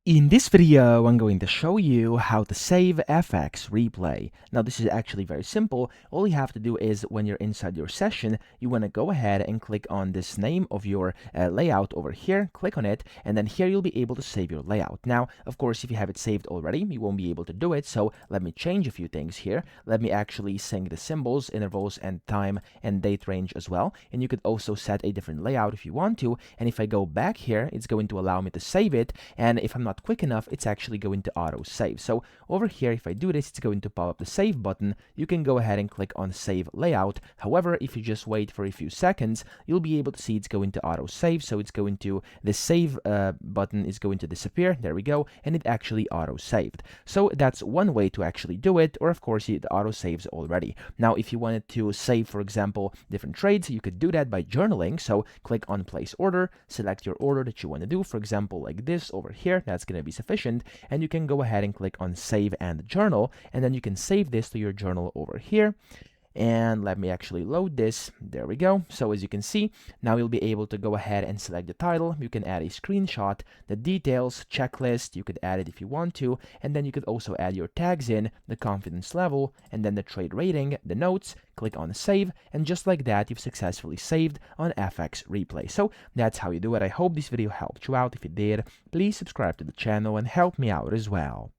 In this video, I'm going to show you how to save FX replay. Now, this is actually very simple. All you have to do is when you're inside your session, you want to go ahead and click on this name of your layout over here, click on it, and then here you'll be able to save your layout. Now, of course, if you have it saved already, you won't be able to do it. So let me change a few things here. Let me actually sync the symbols, intervals, and time and date range as well. And you could also set a different layout if you want to. And if I go back here, it's going to allow me to save it. And if I'm not quick enough, it's actually going to auto save. So over here, if I do this, it's going to pop up the save button. You can go ahead and click on save layout. However, if you just wait for a few seconds, you'll be able to see it's going to auto save. So it's going to, the save button is going to disappear. There we go. And it actually auto saved. So that's one way to actually do it. Or of course, it auto saves already. Now, if you wanted to save, for example, different trades, you could do that by journaling. So click on place order, select your order that you want to do. For example, like this over here, that's going to be sufficient. And you can go ahead and click on save and journal. And then you can save this to your journal over here. And let me actually load this. There we go. So as you can see, now you'll be able to go ahead and select the title. You can add a screenshot, the details, checklist. You could add it if you want to. And then you could also add your tags in, the confidence level, and then the trade rating, the notes. Click on save. And just like that, you've successfully saved on FX Replay. So that's how you do it. I hope this video helped you out. If it did, please subscribe to the channel and help me out as well.